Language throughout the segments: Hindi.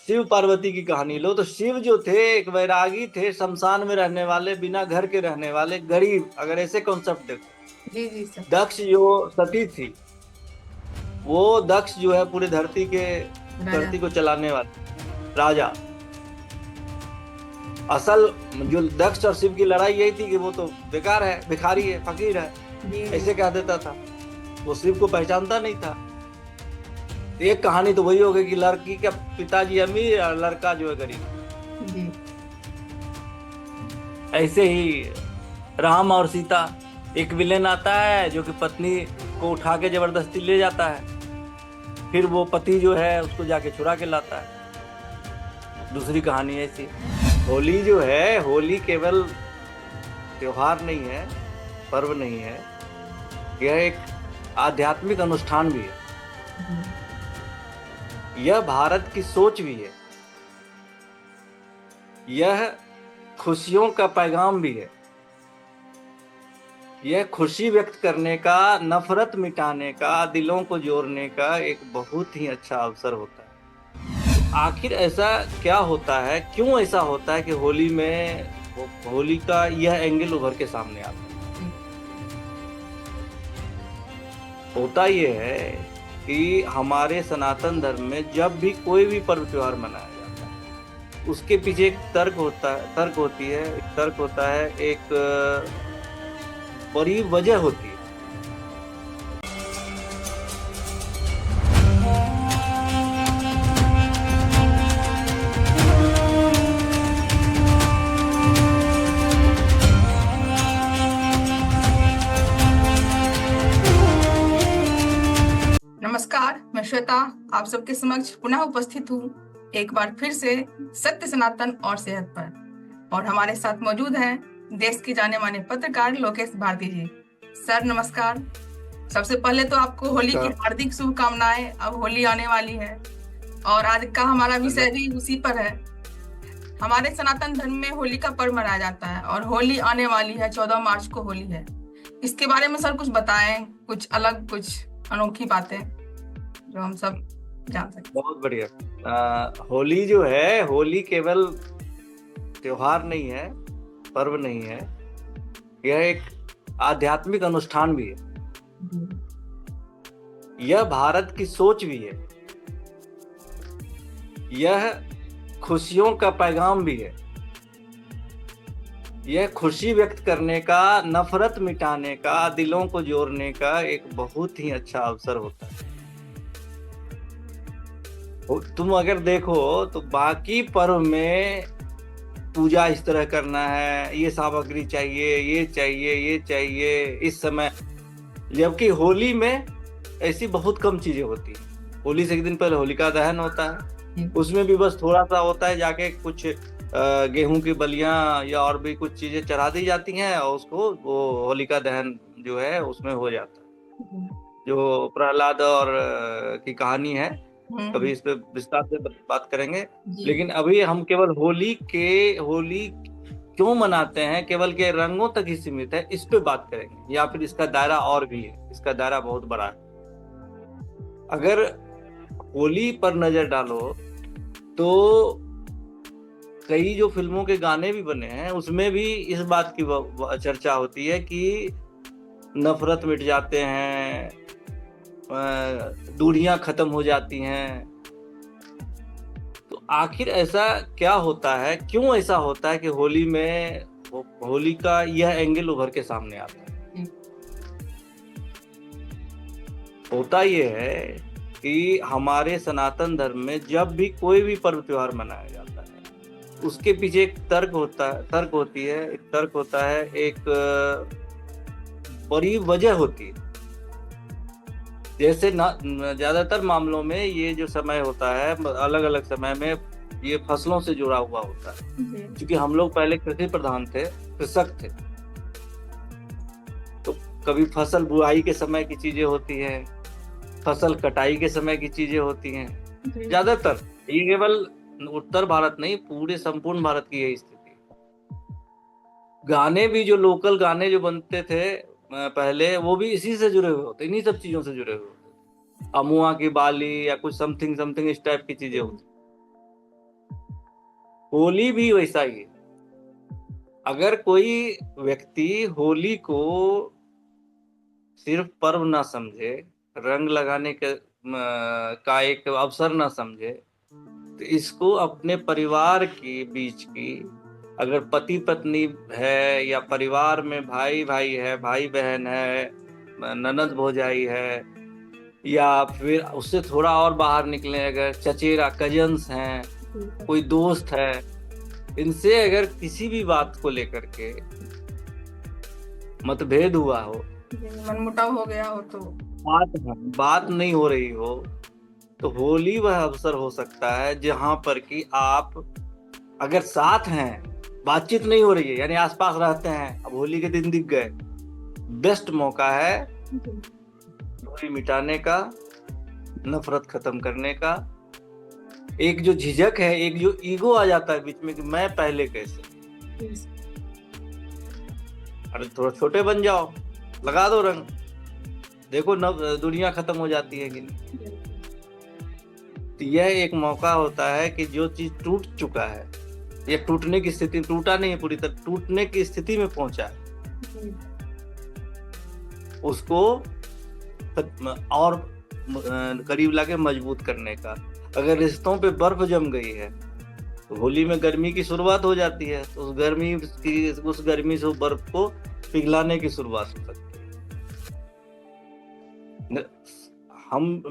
शिव पार्वती की कहानी लो तो शिव जो थे एक वैरागी थे, शमशान में रहने वाले, बिना घर के रहने वाले, गरीब। अगर ऐसे कॉन्सेप्ट देखो। जी जी सर। दक्ष जो सती थी, वो दक्ष जो है पूरे राजा। धरती को चलाने वाला राजा। असल जो दक्ष और शिव की लड़ाई यही थी कि वो तो बेकार है, भिखारी है, फकीर है, जी जी। ऐसे कह देता था। वो शिव को पहचानता नहीं था। तो एक कहानी तो वही हो गई कि लड़की का पिताजी अमीर और लड़का जो है गरीब। जी ऐसे ही राम और सीता, एक विलेन आता है जो कि पत्नी को उठा के जबरदस्ती ले जाता है, फिर वो पति जो है उसको जाके छुड़ा के लाता है। दूसरी कहानी ऐसी। होली जो है, होली केवल त्योहार नहीं है, पर्व नहीं है, यह एक आध्यात्मिक अनुष्ठान भी है। जी। यह भारत की सोच भी है। यह खुशियों का पैगाम भी है। यह खुशी व्यक्त करने का, नफरत मिटाने का, दिलों को जोड़ने का एक बहुत ही अच्छा अवसर होता है। आखिर ऐसा क्या होता है, क्यों ऐसा होता है कि होली में होली का यह एंगल उभर के सामने आता है? जी होता यह है कि हमारे सनातन धर्म में जब भी कोई भी पर्व त्योहार मनाया जाता है, उसके पीछे एक तर्क होता है, तर्क होती है, एक तर्क होता है, एक बड़ी वजह होती है। नमस्कार, मैं श्वेता आप सबके समक्ष पुनः उपस्थित हूँ एक बार फिर से सत्य सनातन और सेहत पर। और हमारे साथ मौजूद हैं देश के जाने माने पत्रकार लोकेश भारती जी। सर नमस्कार। सबसे पहले तो आपको होली की हार्दिक शुभकामनाएं। अब होली आने वाली है और आज का हमारा विषय भी उसी पर है। हमारे सनातन धर्म में होली का पर्व मनाया जाता है और होली आने वाली है, 14 मार्च को होली है। इसके बारे में सर कुछ बताएं, कुछ अलग, कुछ अनोखी बातें जो हम सब जान सकें। बहुत बढ़िया। होली जो है, होली केवल त्योहार नहीं है, पर्व नहीं है, यह एक आध्यात्मिक अनुष्ठान भी है। यह भारत की सोच भी है। यह खुशियों का पैगाम भी है। यह खुशी व्यक्त करने का, नफरत मिटाने का, दिलों को जोड़ने का एक बहुत ही अच्छा अवसर होता है। तुम अगर देखो तो बाकी पर्व में पूजा इस तरह करना है, ये सामग्री चाहिए, ये चाहिए, ये चाहिए इस समय, जबकि होली में ऐसी बहुत कम चीजें होती हैं। होली से एक दिन पहले होलिका दहन होता है। उसमें भी बस थोड़ा सा होता है, जाके कुछ गेहूं की बलियां या और भी कुछ चीजें चढ़ा दी जाती हैं और उसको वो होलिका दहन जो है उसमें हो जाता है। जो प्रहलाद और की कहानी है, कभी इस पे विस्तार से बात करेंगे। लेकिन अभी हम केवल होली क्यों मनाते हैं, केवल के रंगों तक ही सीमित है, इस पे बात करेंगे, या फिर इसका दायरा और भी है, इसका दायरा बहुत बड़ा है। अगर होली पर नजर डालो तो कई जो फिल्मों के गाने भी बने हैं उसमें भी इस बात की चर्चा होती है कि नफरत मिट जाते हैं, दूरियां खत्म हो जाती हैं। तो आखिर ऐसा क्या होता है, क्यों ऐसा होता है कि होली में होली का यह एंगल उभर के सामने आता है? होता यह है कि हमारे सनातन धर्म में जब भी कोई भी पर्व त्योहार मनाया जाता है, उसके पीछे एक तर्क होता है, तर्क होती है, एक तर्क होता है, एक बड़ी वजह होती है। जैसे ज्यादातर मामलों में ये जो समय होता है, अलग अलग समय में ये फसलों से जुड़ा हुआ होता है, क्योंकि हम लोग पहले कृषि प्रधान थे, कृषक थे। तो कभी फसल बुआई के समय की चीजें होती हैं, फसल कटाई के समय की चीजें होती हैं। ज्यादातर ये केवल उत्तर भारत नहीं, पूरे संपूर्ण भारत की यही स्थिति है। गाने भी, जो लोकल गाने जो बनते थे पहले, वो भी इसी से जुड़े हुए होते, इन्हीं सब चीजों से जुड़े हुए होते। अमुआ की बाली या कुछ समथिंग समथिंग इस टाइप की चीजें होती। होली भी वैसा ही है। अगर कोई व्यक्ति होली को सिर्फ पर्व ना समझे, रंग लगाने का एक अवसर ना समझे, तो इसको अपने परिवार के बीच की, अगर पति पत्नी है या परिवार में भाई भाई है, भाई बहन है, ननद भौजाई है, या फिर उससे थोड़ा और बाहर निकले अगर चचेरा कजन्स हैं, कोई दोस्त है, इनसे अगर किसी भी बात को लेकर के मतभेद हुआ हो, मनमुटाव हो गया हो, तो बात नहीं हो रही हो, तो होली वह अवसर हो सकता है जहां पर कि आप अगर साथ हैं, बातचीत नहीं हो रही है, यानी आसपास रहते हैं, अब होली के दिन दिख गए, बेस्ट मौका है दूरी मिटाने का, नफरत खत्म करने का। एक जो झिझक है, एक जो ईगो आ जाता है बीच में कि मैं पहले कैसे, अरे थोड़ा छोटे बन जाओ, लगा दो रंग, देखो दुनिया खत्म हो जाती है कि नहीं। तो यह एक मौका होता है कि जो चीज टूट चुका है, या टूटने की स्थिति, टूटा नहीं है पूरी तरह, टूटने की स्थिति में पहुंचा है, उसको और करीब लाके मजबूत करने का। अगर रिश्तों पे बर्फ जम गई है तो होली में गर्मी की शुरुआत हो जाती है, तो उस गर्मी से बर्फ को पिघलाने की शुरुआत हो सकती है।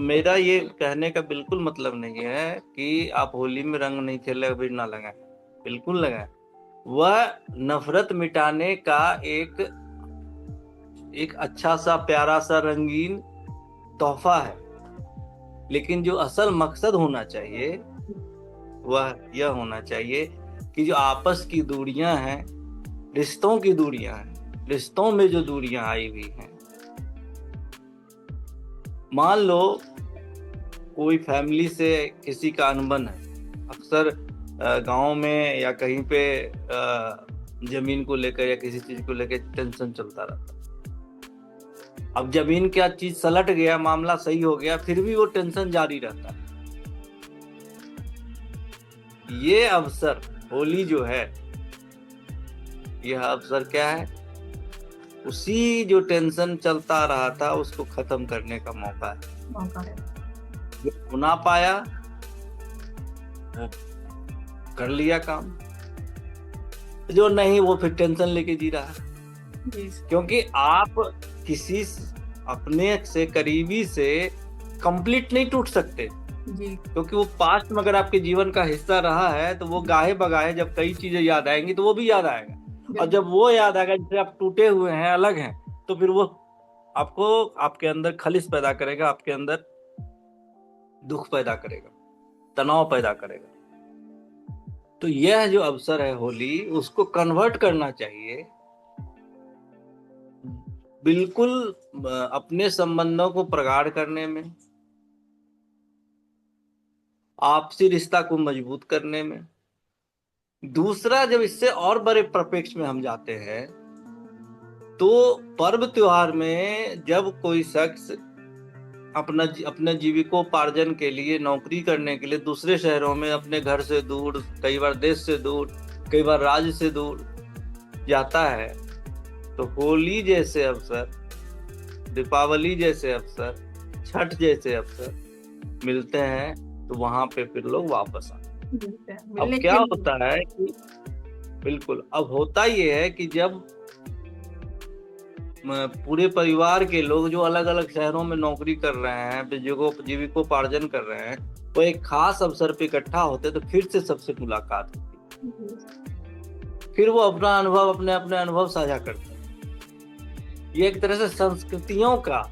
मेरा ये कहने का बिल्कुल मतलब नहीं है कि आप होली में रंग नहीं खेले, अभी ना लगाएं, बिल्कुल लगाएं। वह नफरत मिटाने का एक अच्छा सा, प्यारा सा, रंगीन तोहफा है, लेकिन जो असल मकसद होना चाहिए वह यह होना चाहिए कि जो आपस की दूरियां हैं, रिश्तों की दूरियां हैं, रिश्तों में जो दूरियां आई हुई हैं, मान लो कोई फैमिली से किसी का अनबन है, अक्सर गांव में या कहीं पे जमीन को लेकर या किसी चीज को लेकर टेंशन चलता रहता है। अब जमीन क्या चीज सलट गया, मामला सही हो गया, फिर भी वो टेंशन जारी रहता है। ये अवसर, होली जो है, यह अवसर क्या है, उसी जो टेंशन चलता रहा था उसको खत्म करने का मौका है। जो होना पाया वो कर लिया काम, जो नहीं वो फिर टेंशन लेके जी रहा है। क्योंकि आप किसी अपने से करीबी से कंप्लीट नहीं टूट सकते, क्योंकि वो पास्ट में अगर आपके जीवन का हिस्सा रहा है तो वो गाहे बगाहे जब कई चीजें याद आएंगी तो वो भी याद आएगा, और जब वो याद आएगा जिससे आप टूटे हुए हैं, अलग हैं, तो फिर वो आपको, आपके अंदर खलिश पैदा करेगा, आपके अंदर दुख पैदा करेगा, तनाव पैदा करेगा। तो यह जो अवसर है होली, उसको कन्वर्ट करना चाहिए, बिल्कुल अपने संबंधों को प्रगाढ़ करने में, आपसी रिश्ता को मजबूत करने में। दूसरा, जब इससे और बड़े परिप्रेक्ष्य में हम जाते हैं तो पर्व त्योहार में जब कोई शख्स अपने जीविकोपार्जन के लिए, नौकरी करने के लिए दूसरे शहरों में, अपने घर से दूर, कई बार देश से दूर, कई बार राज्य से दूर जाता है, तो होली जैसे अवसर, दीपावली जैसे अवसर, छठ जैसे अवसर मिलते हैं, तो वहां पे फिर लोग वापस आते हैं। अब क्या होता है कि बिल्कुल, अब होता ये है कि जब पूरे परिवार के लोग जो अलग अलग शहरों में नौकरी कर रहे हैं, जीविकोपार्जन कर रहे हैं, वो एक खास अवसर पे इकट्ठा होते, तो फिर से सबसे मुलाकात होती है, फिर वो अपना अनुभव, अपने अनुभव साझा करते हैं। ये एक तरह से संस्कृतियों का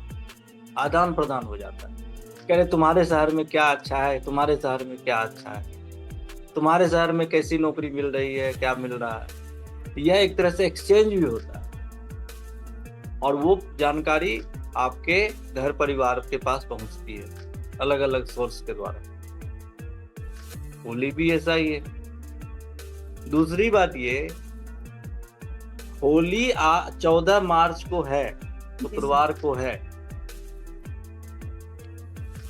आदान प्रदान हो जाता है। कह रहे तुम्हारे शहर में क्या अच्छा है, तुम्हारे शहर में क्या अच्छा है, तुम्हारे शहर में कैसी नौकरी मिल रही है, क्या मिल रहा है। यह एक तरह से एक्सचेंज भी होता है, और वो जानकारी आपके घर परिवार के पास पहुंचती है अलग अलग सोर्स के द्वारा। होली भी ऐसा ही है। दूसरी बात ये, होली 14 मार्च को है, शुक्रवार को है,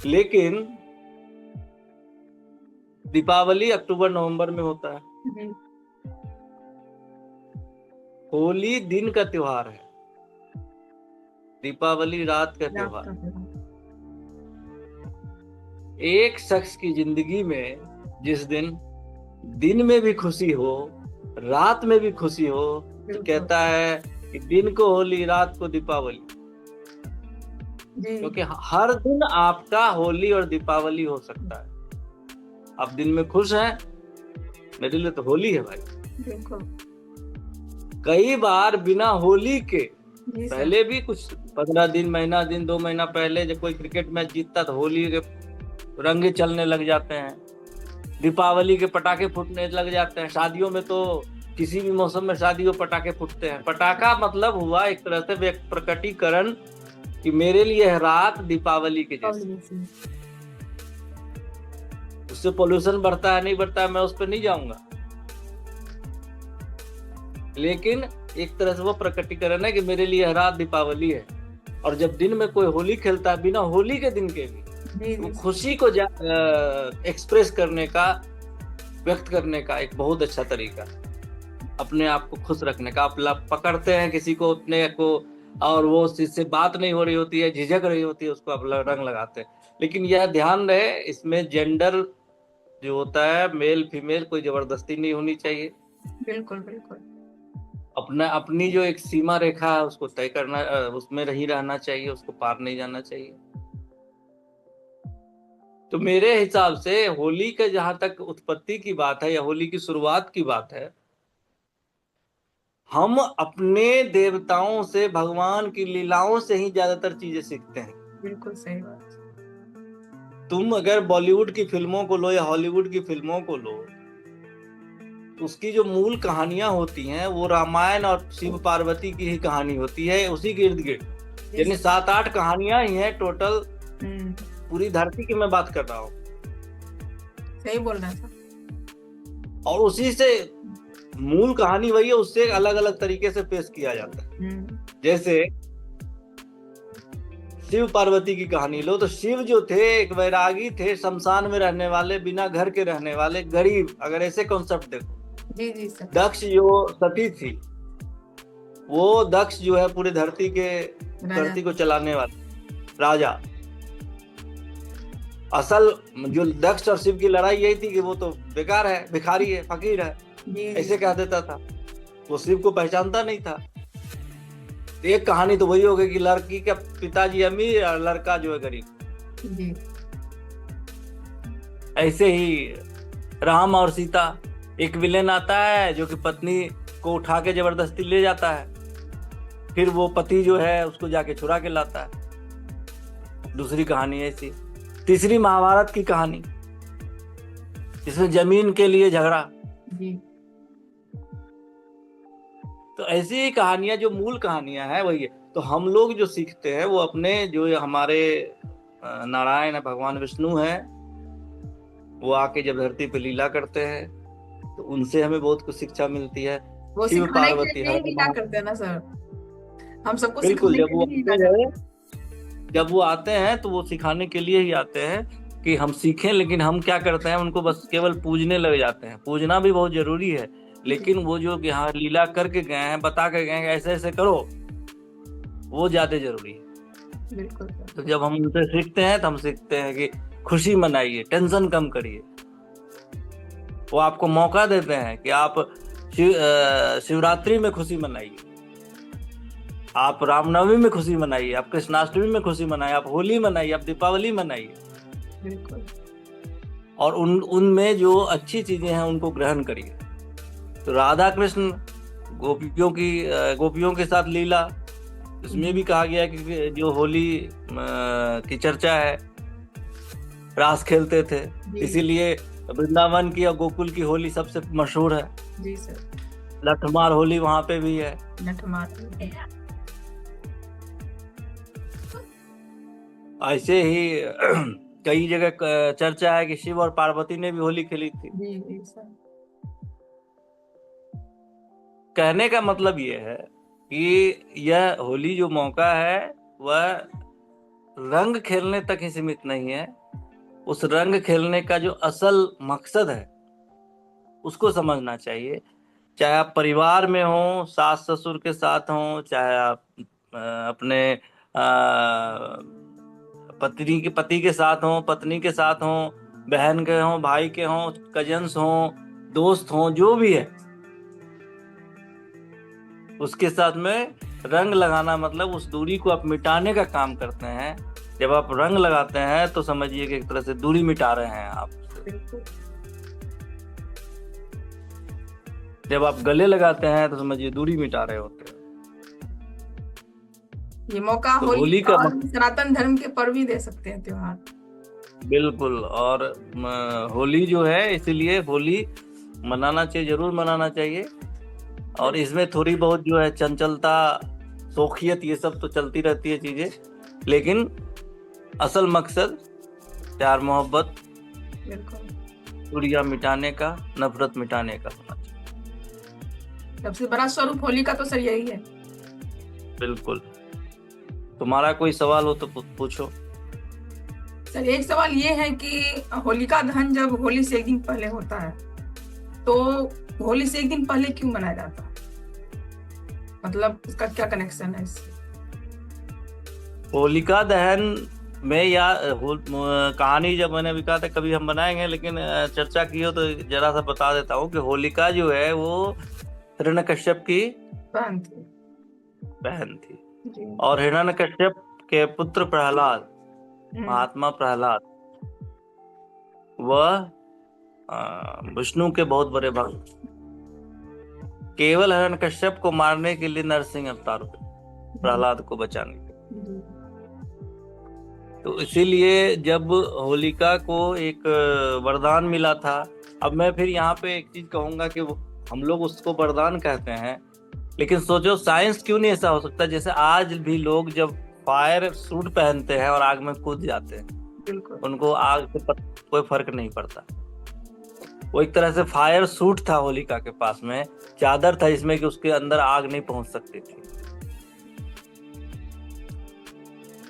लेकिन दीपावली अक्टूबर नवंबर में होता है। जी। होली दिन का त्योहार है, दीपावली रात का रात त्योहार। का त्योहार। एक शख्स की जिंदगी में जिस दिन दिन में भी खुशी हो, रात में भी खुशी हो, तो बिल्कुल। कहता है कि दिन को होली रात को दीपावली। जी। क्योंकि हर दिन आपका होली और दीपावली हो सकता है। आप दिन में खुश हैं, मेरे लिए तो होली है भाई। बिल्कुल। कई बार बिना होली के जी सर। पहले भी कुछ 15 दिन, महीना दिन, 2 महीना पहले जब कोई क्रिकेट मैच जीतता तो होली के रंगे चलने लग जाते हैं, दीपावली के पटाखे फूटने लग जाते हैं। शादियों में तो किसी भी मौसम में शादियों पटाखे फूटते हैं। पटाखा मतलब हुआ एक तरह से व्यक्त प्रकटीकरण कि मेरे लिए है रात दीपावली के जैसे। उससे पोल्यूशन बढ़ता है नहीं बढ़ता है मैं उस पर नहीं जाऊंगा, लेकिन एक तरह से वो प्रकटीकरण है कि मेरे लिए रात दीपावली है। और जब दिन में कोई होली खेलता है बिना होली के दिन के भी, जी वो जी। खुशी को एक्सप्रेस करने का, व्यक्त करने का एक बहुत अच्छा तरीका, अपने आप को खुश रखने का। आप पकड़ते हैं किसी को अपने को, और वो उससे बात नहीं हो रही होती है, झिझक रही होती है, उसको आप रंग लगाते हैं। लेकिन यह ध्यान रहे, इसमें जेंडर जो होता है, मेल फीमेल, कोई जबरदस्ती नहीं होनी चाहिए। बिल्कुल बिल्कुल। अपना अपनी जो एक सीमा रेखा है उसको तय करना, उसमें ही रहना चाहिए, उसको पार नहीं जाना चाहिए। तो मेरे हिसाब से होली का जहां तक उत्पत्ति की बात है या होली की शुरुआत की बात है, हम अपने देवताओं से, भगवान की लीलाओं से ही ज्यादातर चीजें सीखते हैं। बिल्कुल सही बात। तुम अगर बॉलीवुड की फिल्मों को लो या हॉलीवुड की फिल्मों को लो, उसकी जो मूल कहानियां होती हैं वो रामायण और शिव पार्वती की ही कहानी होती है, उसी के इर्द गिर्द। यानी 7-8 कहानियां ही हैं टोटल, पूरी धरती की मैं बात कर रहा हूँ। सही बोल रहे हैं। और उसी से मूल कहानी वही है, उससे अलग अलग तरीके से पेश किया जाता है। जैसे शिव पार्वती की कहानी लो, तो शिव जो थे एक वैरागी थे, शमशान में रहने वाले, बिना घर के रहने वाले, गरीब, अगर ऐसे कॉन्सेप्ट देखो। जी जी सर। दक्ष जो सती थी, वो दक्ष जो है पूरी धरती को चलाने वाला राजा। असल जो दक्ष और शिव की लड़ाई यही थी कि वो तो बेकार है, भिखारी है, फकीर है, ऐसे कह देता था। वो शिव को पहचानता नहीं था। एक कहानी तो वही हो गई कि लड़की का पिताजी अमीर और लड़का जो है गरीब। जी। ऐसे ही राम और सीता, एक विलेन आता है जो कि पत्नी को उठा के जबरदस्ती ले जाता है, फिर वो पति जो है उसको जाके चुरा के लाता है। दूसरी कहानी ऐसी। तीसरी महाभारत की कहानी, जिसमें जमीन के लिए झगड़ा। जी। तो ऐसी ही कहानियां, जो मूल कहानियां हैं वही है। तो हम लोग जो सीखते हैं वो अपने, जो हमारे नारायण है, भगवान विष्णु है, वो आके जब धरती पे लीला करते हैं तो उनसे हमें बहुत कुछ शिक्षा मिलती है। वो शिव सिखाने के पार्वती लिए हर ही लीला करते हैं ना सर, हम सबको बिल्कुल, सिखाने के लिए ही लीला करते हैं। जब वो आते हैं तो वो सिखाने के लिए ही आते हैं कि हम सीखें। लेकिन हम क्या करते हैं, उनको बस केवल पूजने लग जाते हैं। पूजना भी बहुत जरूरी है, लेकिन वो जो यहाँ लीला करके गए हैं, बता के गए हैं ऐसे ऐसे करो, वो ज्यादा जरूरी है। बिल्कुल। तो जब हम उनसे सीखते हैं तो हम सीखते हैं कि खुशी मनाइए, टेंशन कम करिए। वो आपको मौका देते हैं कि आप शिवरात्रि में खुशी मनाइए, आप रामनवमी में खुशी मनाइए, आप कृष्णाष्टमी में खुशी मनाइए, आप होली मनाइए, आप दीपावली मनाइए। बिल्कुल। और उनमें जो अच्छी चीजें हैं उनको ग्रहण करिए। तो राधा कृष्ण गोपियों के साथ लीला, इसमें भी कहा गया है कि जो होली की चर्चा है, रास खेलते थे, इसीलिए वृंदावन की और गोकुल की होली सबसे मशहूर है। जी सर। लठमार होली वहां पे भी है। लठमार। ऐसे ही कई जगह चर्चा है कि शिव और पार्वती ने भी होली खेली थी। जी जी सर। कहने का मतलब ये है कि यह होली जो मौका है वह रंग खेलने तक ही सीमित नहीं है। उस रंग खेलने का जो असल मकसद है उसको समझना चाहिए। चाहे आप परिवार में हो, सास ससुर के साथ हो, चाहे आप अपने पति के साथ हो, पत्नी के साथ हो, बहन के हो, भाई के हो, कजन्स हो, दोस्त हो, जो भी है, उसके साथ में रंग लगाना मतलब उस दूरी को आप मिटाने का काम करते हैं। जब आप रंग लगाते हैं तो समझिए कि एक तरह से दूरी मिटा रहे हैं आप। बिल्कुल। जब आप गले लगाते हैं तो समझिए दूरी मिटा रहे होते हैं। ये मौका तो होली होली का और सनातन धर्म के पर्व भी दे सकते हैं, त्योहार। बिल्कुल। और होली जो है, इसीलिए होली मनाना चाहिए, जरूर मनाना चाहिए। और इसमें थोड़ी बहुत जो है चंचलता, शौकियत, ये सब तो चलती रहती है चीजें, लेकिन असल मकसद प्यार मोहब्बत, बिल्कुल। दूरियां मिटाने का, नफरत मिटाने का होना चाहिए। सबसे बड़ा स्वरूप होली का तो सर यही है। बिल्कुल। तुम्हारा कोई सवाल हो तो पूछो। सर एक सवाल ये है कि होलिका दहन जब होली से एक दिन पहले होता है, तो होली से एक दिन पहले क्यों मनाया जाता है? मतलब इसका क्या कनेक्शन है इससे? होलिका दहन में या कहानी जब मैंने अभी कहा था कभी हम बनाएंगे, लेकिन चर्चा की हो तो जरा सा बता देता हूँ कि होलिका जो है वो हिरण्यकश्यप की बहन थी। बहन थी। जी। और हिरण्यकश्यप के पुत्र प्रहलाद, महात्मा प्रहलाद, वह विष्णु के बहुत बड़े भक्त, केवल हिरण्यकश्यप को मारने के लिए नरसिंह अवतार हुए, प्रहलाद को बचाने के लिए। तो इसीलिए जब होलिका को एक वरदान मिला था, अब मैं फिर यहाँ पे एक चीज कहूंगा कि हम लोग उसको वरदान कहते हैं, लेकिन सोचो साइंस क्यों नहीं ऐसा हो सकता जैसे आज भी लोग जब फायर सूट पहनते हैं और आग में कूद जाते हैं, बिल्कुल। उनको आग से कोई फर्क नहीं पड़ता। वो एक तरह से फायर सूट था होलिका के पास में, चादर था इसमें कि उसके अंदर आग नहीं पहुंच सकती थी।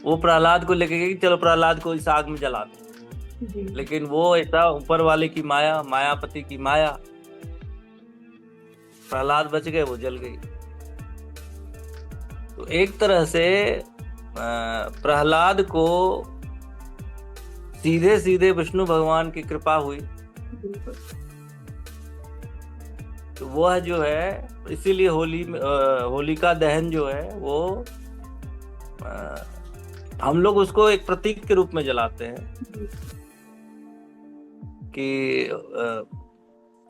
वो प्रहलाद को लेके गई, चलो प्रहलाद को इस आग में जला दो, लेकिन वो ऐसा ऊपर वाले की माया, मायापति की माया, प्रहलाद बच गए, वो जल गई। तो एक तरह से प्रहलाद को सीधे सीधे विष्णु भगवान की कृपा हुई, तो वह जो है, इसीलिए होलिका दहन जो है वो हम लोग उसको एक प्रतीक के रूप में जलाते हैं कि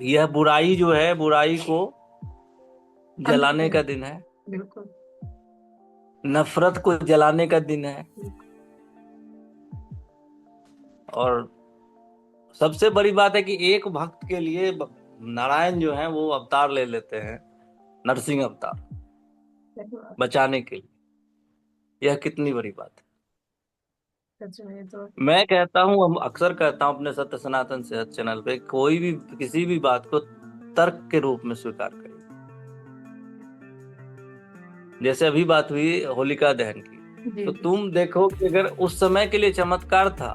यह बुराई जो है, बुराई को जलाने का दिन है, बिल्कुल। नफरत को जलाने का दिन है। और सबसे बड़ी बात है कि एक भक्त के लिए नारायण जो है वो अवतार ले लेते हैं, नरसिंह अवतार, बचाने के लिए। यह कितनी बड़ी बात है। तो मैं कहता हूँ, हम अक्सर कहता हूँ अपने सत्य सनातन सेहत चैनल पे, कोई भी किसी भी बात को तर्क के रूप में स्वीकार करें। जैसे अभी बात हुई होलिका दहन की, तो तुम देखो कि अगर उस समय के लिए चमत्कार था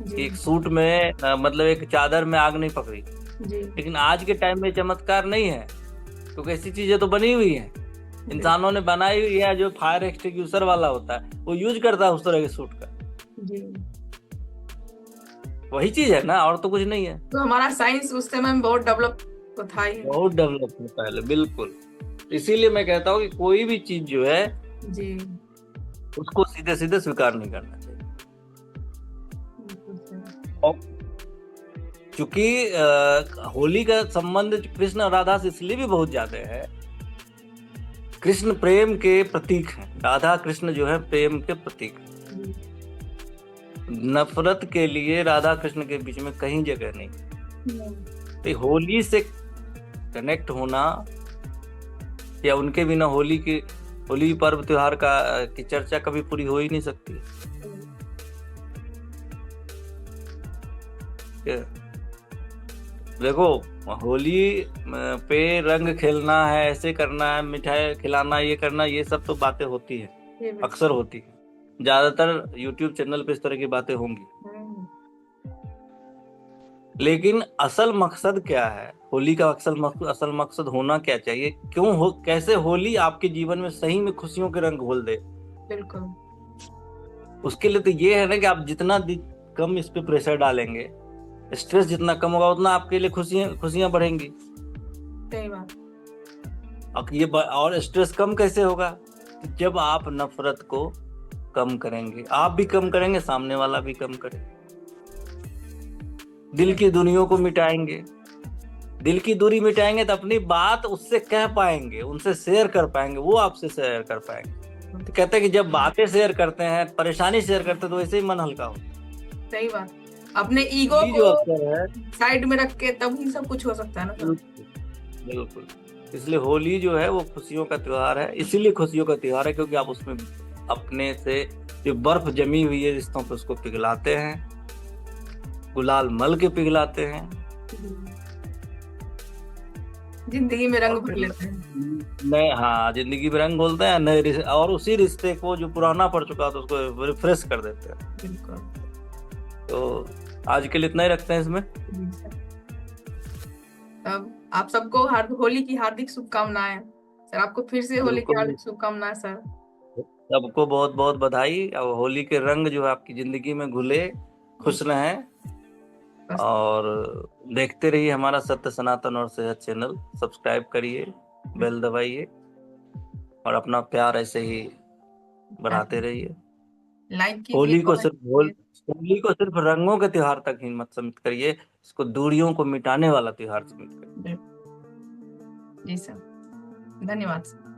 कि एक सूट में मतलब एक चादर में आग नहीं पकड़ी, लेकिन आज के टाइम में चमत्कार नहीं है, क्योंकि ऐसी चीजें तो बनी हुई हैं, इंसानों ने बनाई हुई है। जो फायर एक्सटिंग्विशर वाला होता है वो यूज करता है उस तरह के सूट का, वही चीज है ना, और तो कुछ नहीं है। तो हमारा साइंस उस समय में बहुत डेवलप तो था ही, बहुत डेवलप था पहले, बिल्कुल। इसीलिए मैं कहता हूँ कि कोई भी चीज जो है जी, उसको सीधे सीधे स्वीकार नहीं करना चाहिए। और चूंकि होली का संबंध कृष्ण और राधा से इसलिए भी बहुत ज्यादा है, कृष्ण प्रेम के प्रतीक हैं, राधा कृष्ण जो है प्रेम के प्रतीक हैं। नफरत के लिए राधा कृष्ण के बीच में कहीं जगह नहीं। तो होली से कनेक्ट होना, या उनके बिना होली पर्व त्योहार की चर्चा कभी पूरी हो ही नहीं सकती। देखो, होली पे रंग खेलना है, ऐसे करना है, मिठाई खिलाना, ये करना, ये सब तो बातें होती है, अक्सर होती है। ज्यादातर YouTube चैनल पे इस तरह की बातें होंगी। लेकिन असल मकसद क्या है, होली का असल मकसद होना क्या चाहिए, क्यों हो, कैसे होली आपके जीवन में सही में खुशियों के रंग घोल दे। बिल्कुल। उसके लिए तो ये है ना कि आप जितना कम इस पे प्रेशर डालेंगे, स्ट्रेस जितना कम होगा, उतना आपके लिए खुशियां खुशियां बढ़ेंगी। सही बात। अब और स्ट्रेस कम कैसे होगा, जब आप नफरत को कम करेंगे, आप भी कम करेंगे, सामने वाला भी कम करेगा। दिल की दूरियों को मिटाएंगे, दिल की दूरी मिटाएंगे तो अपनी बात उससे कह पाएंगे, उनसे शेयर कर पाएंगे, वो आपसे शेयर कर पाएंगे। तो कहते हैं कि जब बातें शेयर करते हैं, परेशानी शेयर करते हैं, तो वैसे ही मन हल्का हो। सही बात। अपने ईगो होली जो को अवसर है, साइड में रख के तब ही सब कुछ हो सकता है ना सर। बिल्कुल, इसलिए होली जो है वो खुशियों का त्योहार है। इसीलिए खुशियों का त्योहार है क्योंकि आप उसमें अपने से जो बर्फ जमी हुई है रिश्तों पे, उसको पिघलाते हैं, गुलाल मल के पिघलाते हैं, जिंदगी में रंग और भर फिर लेते हैं। नए, हाँ, जिंदगी में रंग बोलते हैं, नए रिश्ते, और उसी रिश्ते को जो पुराना पड़ चुका था उसको रिफ्रेश कर देते हैं। बिल्कुल। तो आज के लिए इतना ही रखते हैं इसमें। जी सर। तब आप सबको होली की हार्दिक शुभकामनाएं सर। आपको फिर से होली की बिल्कुल, हार्दिक शुभकामनाएं सर। सबको बहुत बहुत बधाई, और होली के रंग जो है आपकी जिंदगी में घुले, खुश रहें। बस। और देखते रहिए हमारा सत्य सनातन और सेहत चैनल, सब्सक्राइब करिए, बेल दबाइए, और अपना प्यार ऐसे ही बढ़ाते रहिए। लाइक कीजिए, होली को कमेंट सिर्फ कीजिए। होली को सिर्फ रंगों के त्योहार तक ही मत सीमित करिए, इसको दूरियों को मिटाने वाला त्योहार सीमित करिए। जी सर। धन्यवाद सर।